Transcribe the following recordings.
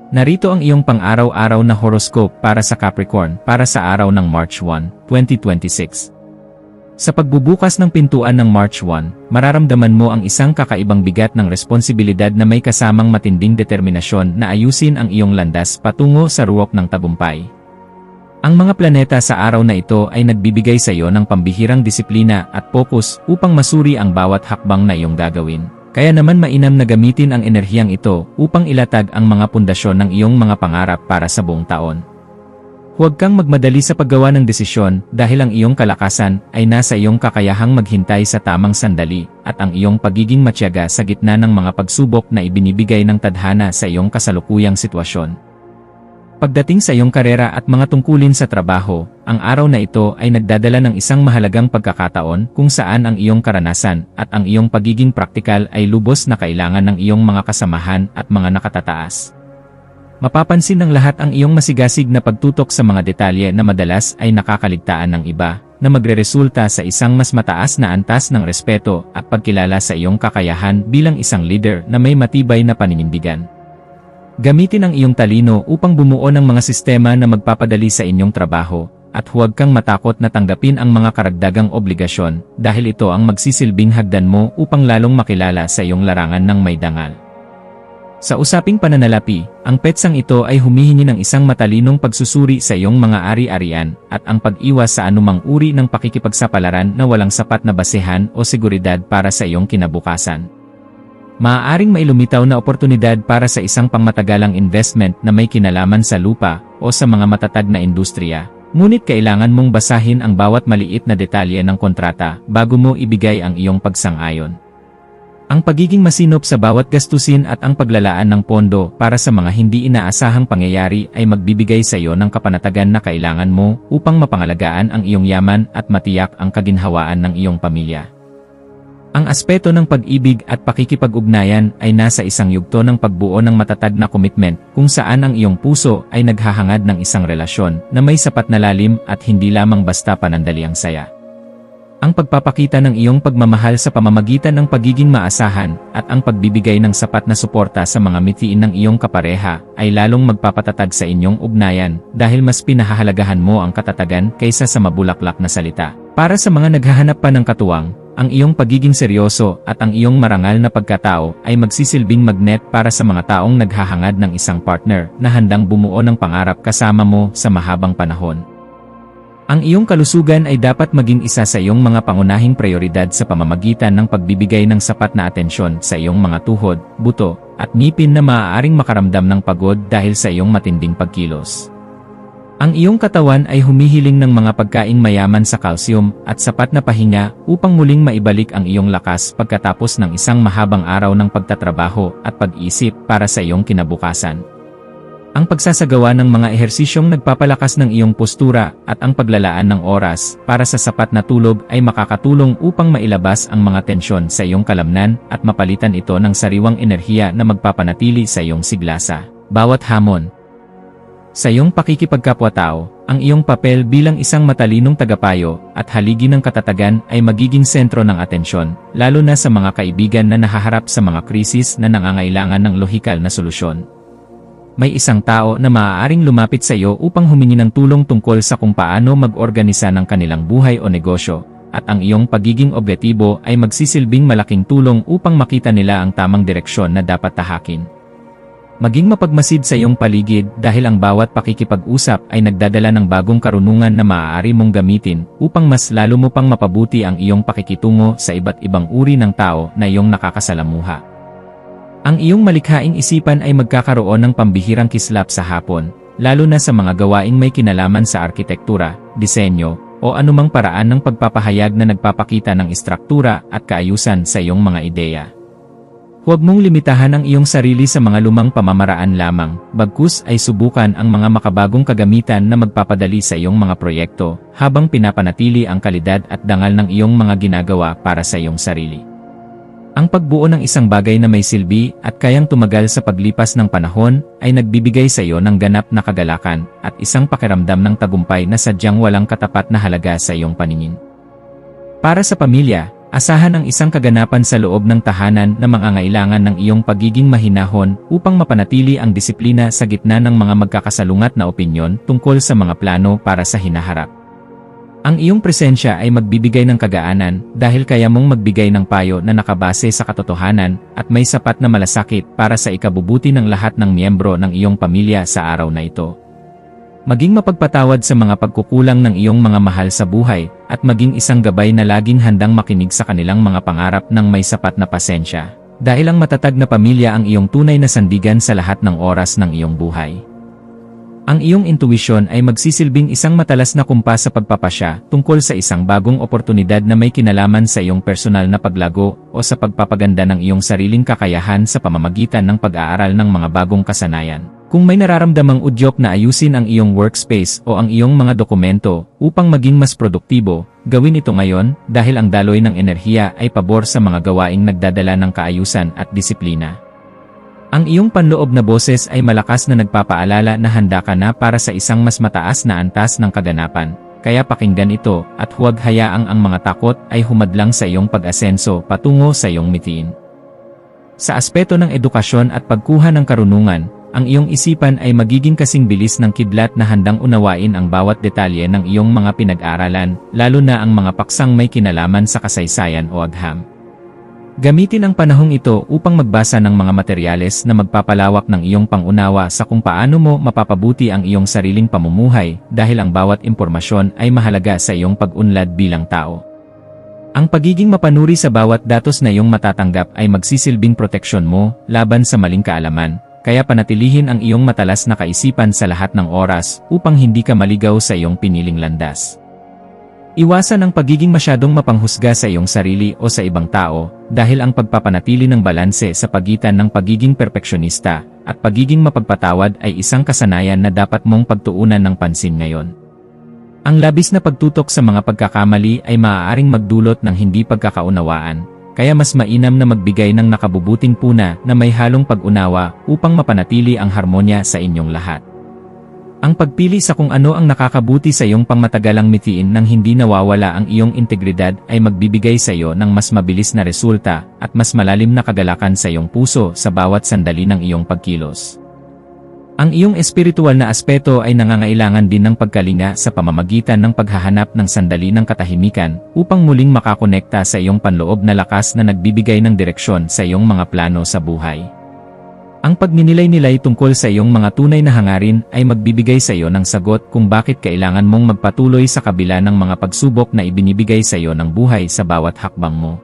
Narito ang iyong pang-araw-araw na horoscope para sa Capricorn para sa araw ng March 1, 2026. Sa pagbubukas ng pintuan ng March 1, mararamdaman mo ang isang kakaibang bigat ng responsibilidad na may kasamang matinding determinasyon na ayusin ang iyong landas patungo sa ruwak ng tagumpay. Ang mga planeta sa araw na ito ay nagbibigay sa iyo ng pambihirang disiplina at focus upang masuri ang bawat hakbang na iyong gagawin. Kaya naman mainam na gamitin ang enerhiyang ito upang ilatag ang mga pundasyon ng iyong mga pangarap para sa buong taon. Huwag kang magmadali sa paggawa ng desisyon dahil ang iyong kalakasan ay nasa iyong kakayahang maghintay sa tamang sandali at ang iyong pagiging matyaga sa gitna ng mga pagsubok na ibinibigay ng tadhana sa iyong kasalukuyang sitwasyon. Pagdating sa iyong karera at mga tungkulin sa trabaho, ang araw na ito ay nagdadala ng isang mahalagang pagkakataon kung saan ang iyong karanasan at ang iyong pagiging praktikal ay lubos na kailangan ng iyong mga kasamahan at mga nakatataas. Mapapansin ng lahat ang iyong masigasig na pagtutok sa mga detalye na madalas ay nakakaligtaan ng iba, na magreresulta sa isang mas mataas na antas ng respeto at pagkilala sa iyong kakayahan bilang isang leader na may matibay na paninindigan. Gamitin ang iyong talino upang bumuo ng mga sistema na magpapadali sa inyong trabaho, at huwag kang matakot na tanggapin ang mga karagdagang obligasyon dahil ito ang magsisilbing hagdan mo upang lalong makilala sa iyong larangan ng may dangal. Sa usaping pananalapi, ang petsang ito ay humihingi ng isang matalinong pagsusuri sa iyong mga ari-arian at ang pag-iwas sa anumang uri ng pakikipagsapalaran na walang sapat na basehan o seguridad para sa iyong kinabukasan. Maaaring may lumitaw na oportunidad para sa isang pangmatagalang investment na may kinalaman sa lupa o sa mga matatag na industriya, ngunit kailangan mong basahin ang bawat maliit na detalye ng kontrata bago mo ibigay ang iyong pagsang-ayon. Ang pagiging masinop sa bawat gastusin at ang paglalaan ng pondo para sa mga hindi inaasahang pangyayari ay magbibigay sa iyo ng kapanatagan na kailangan mo upang mapangalagaan ang iyong yaman at matiyak ang kaginhawaan ng iyong pamilya. Ang aspeto ng pag-ibig at pakikipag-ugnayan ay nasa isang yugto ng pagbuo ng matatag na commitment kung saan ang iyong puso ay naghahangad ng isang relasyon na may sapat na lalim at hindi lamang basta panandaliang saya. Ang pagpapakita ng iyong pagmamahal sa pamamagitan ng pagiging maasahan at ang pagbibigay ng sapat na suporta sa mga mitiin ng iyong kapareha ay lalong magpapatatag sa inyong ugnayan dahil mas pinahahalagahan mo ang katatagan kaysa sa mabulaklak na salita. Para sa mga naghahanap pa ng katuwang, ang iyong pagiging seryoso at ang iyong marangal na pagkatao ay magsisilbing magnet para sa mga taong naghahangad ng isang partner na handang bumuo ng pangarap kasama mo sa mahabang panahon. Ang iyong kalusugan ay dapat maging isa sa iyong mga pangunahing prioridad sa pamamagitan ng pagbibigay ng sapat na atensyon sa iyong mga tuhod, buto, at ngipin na maaaring makaramdam ng pagod dahil sa iyong matinding pagkilos. Ang iyong katawan ay humihiling ng mga pagkaing mayaman sa kalsiyum at sapat na pahinga upang muling maibalik ang iyong lakas pagkatapos ng isang mahabang araw ng pagtatrabaho at pag-iisip para sa iyong kinabukasan. Ang pagsasagawa ng mga ehersisyong nagpapalakas ng iyong postura at ang paglalaan ng oras para sa sapat na tulog ay makakatulong upang mailabas ang mga tensyon sa iyong kalamnan at mapalitan ito ng sariwang enerhiya na magpapanatili sa iyong siglasa. Bawat hamon. Sa iyong pakikipagkapwa-tao, ang iyong papel bilang isang matalinong tagapayo at haligi ng katatagan ay magiging sentro ng atensyon, lalo na sa mga kaibigan na nahaharap sa mga krisis na nangangailangan ng lohikal na solusyon. May isang tao na maaaring lumapit sa iyo upang humingi ng tulong tungkol sa kung paano mag-organisa ng kanilang buhay o negosyo, at ang iyong pagiging objektibo ay magsisilbing malaking tulong upang makita nila ang tamang direksyon na dapat tahakin. Maging mapagmasid sa iyong paligid dahil ang bawat pakikipag-usap ay nagdadala ng bagong karunungan na maaari mong gamitin upang mas lalo mo pang mapabuti ang iyong pakikitungo sa iba't ibang uri ng tao na iyong nakakasalamuha. Ang iyong malikhaing isipan ay magkakaroon ng pambihirang kislap sa hapon, lalo na sa mga gawaing may kinalaman sa arkitektura, disenyo, o anumang paraan ng pagpapahayag na nagpapakita ng istruktura at kaayusan sa iyong mga ideya. Huwag mong limitahan ang iyong sarili sa mga lumang pamamaraan lamang, bagkus ay subukan ang mga makabagong kagamitan na magpapadali sa iyong mga proyekto, habang pinapanatili ang kalidad at dangal ng iyong mga ginagawa para sa iyong sarili. Ang pagbuo ng isang bagay na may silbi at kayang tumagal sa paglipas ng panahon ay nagbibigay sa iyo ng ganap na kagalakan at isang pakiramdam ng tagumpay na sadyang walang katapat na halaga sa iyong paningin. Para sa pamilya, Asahan ang isang kaganapan sa loob ng tahanan na mangangailangan ng iyong pagiging mahinahon upang mapanatili ang disiplina sa gitna ng mga magkakasalungat na opinyon tungkol sa mga plano para sa hinaharap. Ang iyong presensya ay magbibigay ng kagaanan dahil kaya mong magbigay ng payo na nakabase sa katotohanan at may sapat na malasakit para sa ikabubuti ng lahat ng miyembro ng iyong pamilya sa araw na ito. Maging mapagpatawad sa mga pagkukulang ng iyong mga mahal sa buhay, at maging isang gabay na laging handang makinig sa kanilang mga pangarap ng may sapat na pasensya. Dahil ang matatag na pamilya ang iyong tunay na sandigan sa lahat ng oras ng iyong buhay. Ang iyong intuisyon ay magsisilbing isang matalas na kumpas sa pagpapasya tungkol sa isang bagong oportunidad na may kinalaman sa iyong personal na paglago o sa pagpapaganda ng iyong sariling kakayahan sa pamamagitan ng pag-aaral ng mga bagong kasanayan. Kung may nararamdamang udyok na ayusin ang iyong workspace o ang iyong mga dokumento upang maging mas produktibo, gawin ito ngayon dahil ang daloy ng enerhiya ay pabor sa mga gawaing nagdadala ng kaayusan at disiplina. Ang iyong panloob na boses ay malakas na nagpapaalala na handa ka na para sa isang mas mataas na antas ng kaganapan, kaya pakinggan ito at huwag hayaang ang mga takot ay humadlang sa iyong pag-asenso patungo sa iyong mithiin. Sa aspeto ng edukasyon at pagkuha ng karunungan, ang iyong isipan ay magiging kasing bilis ng kidlat na handang unawain ang bawat detalye ng iyong mga pinag-aralan, lalo na ang mga paksang may kinalaman sa kasaysayan o agham. Gamitin ang panahong ito upang magbasa ng mga materyales na magpapalawak ng iyong pangunawa sa kung paano mo mapapabuti ang iyong sariling pamumuhay dahil ang bawat impormasyon ay mahalaga sa iyong pag-unlad bilang tao. Ang pagiging mapanuri sa bawat datos na iyong matatanggap ay magsisilbing proteksyon mo laban sa maling kaalaman. Kaya panatilihin ang iyong matalas na kaisipan sa lahat ng oras upang hindi ka maligaw sa iyong piniling landas. Iwasan ang pagiging masyadong mapanghusga sa iyong sarili o sa ibang tao dahil ang pagpapanatili ng balanse sa pagitan ng pagiging perpeksyonista at pagiging mapagpatawad ay isang kasanayan na dapat mong pagtuunan ng pansin ngayon. Ang labis na pagtutok sa mga pagkakamali ay maaaring magdulot ng hindi pagkakaunawaan. Kaya mas mainam na magbigay ng nakabubuting puna na may halong pag-unawa upang mapanatili ang harmonya sa inyong lahat. Ang pagpili sa kung ano ang nakakabuti sa iyong pangmatagalang mithiin nang hindi nawawala ang iyong integridad ay magbibigay sa iyo ng mas mabilis na resulta at mas malalim na kagalakan sa iyong puso sa bawat sandali ng iyong pagkilos. Ang iyong espiritual na aspeto ay nangangailangan din ng pagkalinga sa pamamagitan ng paghahanap ng sandali ng katahimikan upang muling makakonekta sa iyong panloob na lakas na nagbibigay ng direksyon sa iyong mga plano sa buhay. Ang pagninilay-nilay tungkol sa iyong mga tunay na hangarin ay magbibigay sa iyo ng sagot kung bakit kailangan mong magpatuloy sa kabila ng mga pagsubok na ibinibigay sa iyo ng buhay sa bawat hakbang mo.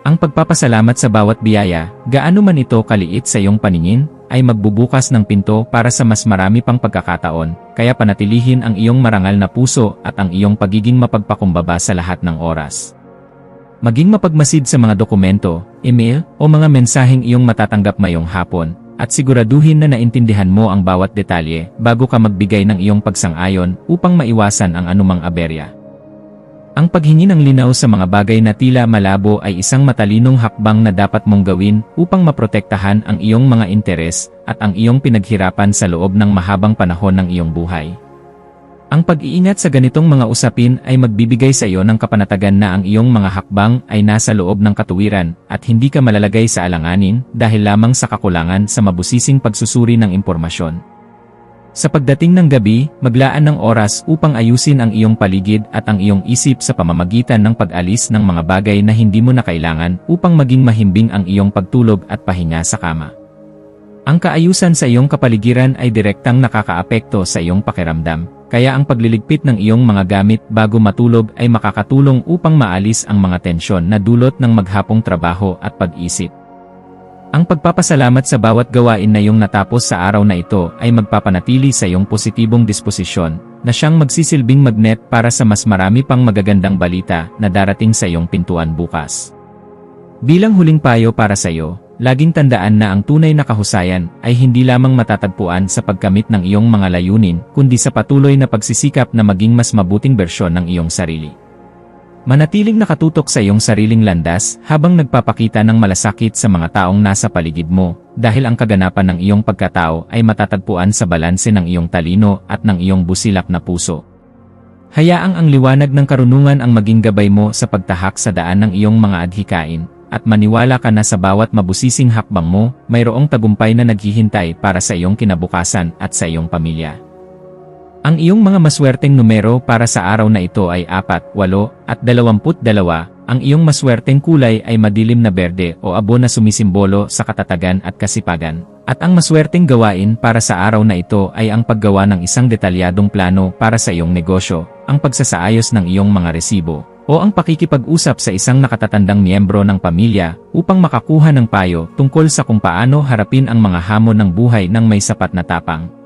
Ang pagpapasalamat sa bawat biyaya, gaano man ito kaliit sa iyong paningin, ay magbubukas ng pinto para sa mas marami pang pagkakataon, kaya panatilihin ang iyong marangal na puso at ang iyong pagiging mapagpakumbaba sa lahat ng oras. Maging mapagmasid sa mga dokumento, email, o mga mensaheng iyong matatanggap mayong hapon, at siguraduhin na naintindihan mo ang bawat detalye bago ka magbigay ng iyong pagsang-ayon upang maiwasan ang anumang aberya. Ang paghingi ng linaw sa mga bagay na tila malabo ay isang matalinong hakbang na dapat mong gawin upang maprotektahan ang iyong mga interes at ang iyong pinaghirapan sa loob ng mahabang panahon ng iyong buhay. Ang pag-iingat sa ganitong mga usapin ay magbibigay sa iyo ng kapanatagan na ang iyong mga hakbang ay nasa loob ng katuwiran at hindi ka malalagay sa alanganin dahil lamang sa kakulangan sa mabusising pagsusuri ng impormasyon. Sa pagdating ng gabi, maglaan ng oras upang ayusin ang iyong paligid at ang iyong isip sa pamamagitan ng pag-alis ng mga bagay na hindi mo na kailangan upang maging mahimbing ang iyong pagtulog at pahinga sa kama. Ang kaayusan sa iyong kapaligiran ay direktang nakakaapekto sa iyong pakiramdam, kaya ang pagliligpit ng iyong mga gamit bago matulog ay makakatulong upang maalis ang mga tensyon na dulot ng maghapong trabaho at pag-isip. Ang pagpapasalamat sa bawat gawain na iyong natapos sa araw na ito ay magpapanatili sa iyong positibong disposisyon na siyang magsisilbing magnet para sa mas marami pang magagandang balita na darating sa iyong pintuan bukas. Bilang huling payo para sa iyo, laging tandaan na ang tunay na kahusayan ay hindi lamang matatagpuan sa pagkamit ng iyong mga layunin kundi sa patuloy na pagsisikap na maging mas mabuting bersyon ng iyong sarili. Manatiling nakatutok sa iyong sariling landas habang nagpapakita ng malasakit sa mga taong nasa paligid mo dahil ang kaganapan ng iyong pagkatao ay matatagpuan sa balanse ng iyong talino at ng iyong busilak na puso. Hayaang ang liwanag ng karunungan ang maging gabay mo sa pagtahak sa daan ng iyong mga adhikain, at maniwala ka na sa bawat mabusising hakbang mo, mayroong tagumpay na naghihintay para sa iyong kinabukasan at sa iyong pamilya. Ang iyong mga maswerteng numero para sa araw na ito ay 4, 8, at 22. Ang iyong maswerteng kulay ay madilim na berde o abo na sumisimbolo sa katatagan at kasipagan. At ang maswerteng gawain para sa araw na ito ay ang paggawa ng isang detalyadong plano para sa iyong negosyo, ang pagsasaayos ng iyong mga resibo, o ang pakikipag-usap sa isang nakatatandang miyembro ng pamilya upang makakuha ng payo tungkol sa kung paano harapin ang mga hamon ng buhay ng may sapat na tapang.